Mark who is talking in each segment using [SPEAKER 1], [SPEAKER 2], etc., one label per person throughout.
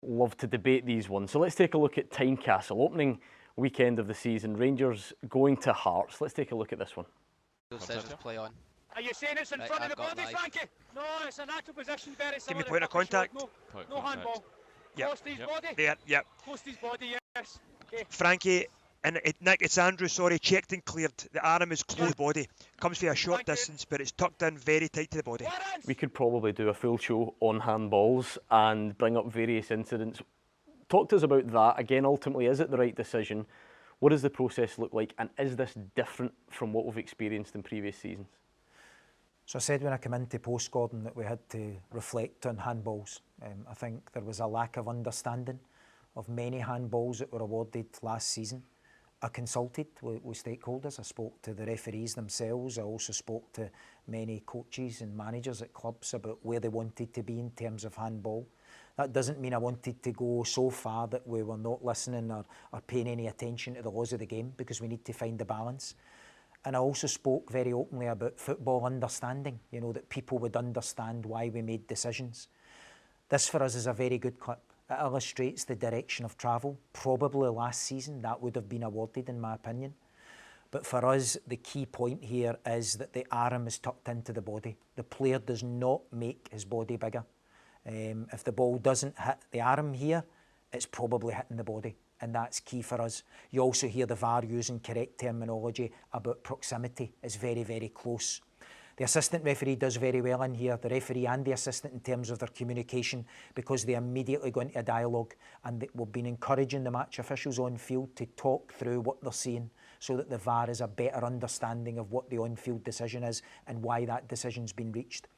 [SPEAKER 1] love to debate these ones. So let's take a look at Tynecastle. Opening weekend of the season, Rangers going to Hearts. Let's take a look at this one.
[SPEAKER 2] Play on.
[SPEAKER 3] Are you saying it's in front of the body, Frankie? No, it's an actual position, very similar.
[SPEAKER 4] Give me point of contact.
[SPEAKER 3] No handball.
[SPEAKER 4] Yep.
[SPEAKER 3] Close to his body?
[SPEAKER 4] There, yep.
[SPEAKER 3] Close to his body, yes. Okay.
[SPEAKER 4] Frankie, and Nick, it's Andrew, sorry, checked and cleared. The arm is close to the body. Comes for a short distance, but it's tucked in very tight to the body.
[SPEAKER 1] We could probably do a full show on handballs and bring up various incidents. Talk to us about that. Again, ultimately, is it the right decision? What does the process look like? And is this different from what we've experienced in previous seasons?
[SPEAKER 5] So I said when I came into post, Gordon, that we had to reflect on handballs. I think there was a lack of understanding of many handballs that were awarded last season. I consulted with stakeholders. I spoke to the referees themselves. I also spoke to many coaches and managers at clubs about where they wanted to be in terms of handball. That doesn't mean I wanted to go so far that we were not listening or paying any attention to the laws of the game, because we need to find the balance. And I also spoke very openly about football understanding, you know, that people would understand why we made decisions. This for us is a very good clip. It illustrates the direction of travel. Probably last season that would have been awarded, in my opinion. But for us, the key point here is that the arm is tucked into the body. The player does not make his body bigger. If the ball doesn't hit the arm here, it's probably hitting the body. And that's key for us. You also hear the VAR using correct terminology about proximity. It's very, very close. The assistant referee does very well in here, the referee and the assistant, in terms of their communication, because they immediately go into a dialogue, and we've been encouraging the match officials on field to talk through what they're seeing, so that the VAR has a better understanding of what the on-field decision is and why that decision's been reached.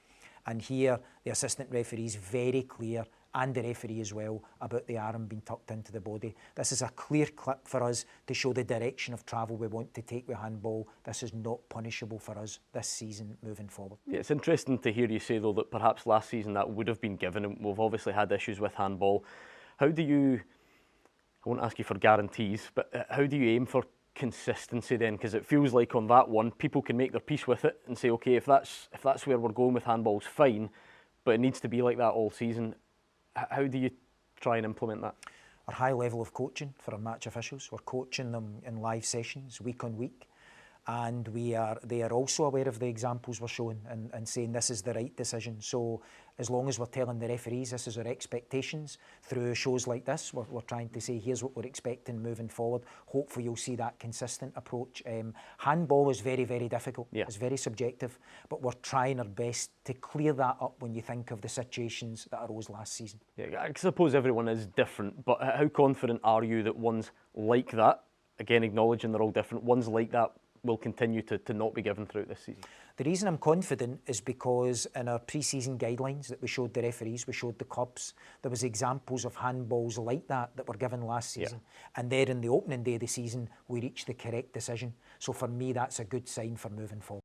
[SPEAKER 5] And here, the assistant referee is very clear, and the referee as well, about the arm being tucked into the body. This is a clear clip for us to show the direction of travel we want to take with handball. This is not punishable for us this season moving forward.
[SPEAKER 1] Yeah, it's interesting to hear you say, though, that perhaps last season that would have been given, and we've obviously had issues with handball. How do you, I won't ask you for guarantees, but how do you aim for consistency then? Because it feels like on that one, people can make their peace with it and say, okay, if that's where we're going with handballs, fine, but it needs to be like that all season. How do you try and implement that?
[SPEAKER 5] Our high level of coaching for our match officials. We're coaching them in live sessions week on week, and they are also aware of the examples we're showing and saying this is the right decision. So as long as we're telling the referees this is our expectations through shows like this, we're trying to say here's what we're expecting moving forward. Hopefully you'll see that consistent approach. Handball is very, very difficult. Yeah. It's very subjective, but we're trying our best to clear that up when you think of the situations that arose last season.
[SPEAKER 1] Yeah, I suppose everyone is different, but how confident are you that ones like that, again acknowledging they're all different, ones like that will continue to not be given throughout this season?
[SPEAKER 5] The reason I'm confident is because in our pre-season guidelines that we showed the referees, we showed the clubs, there was examples of handballs like that were given last season. Yeah. And there in the opening day of the season, we reached the correct decision. So for me, that's a good sign for moving forward.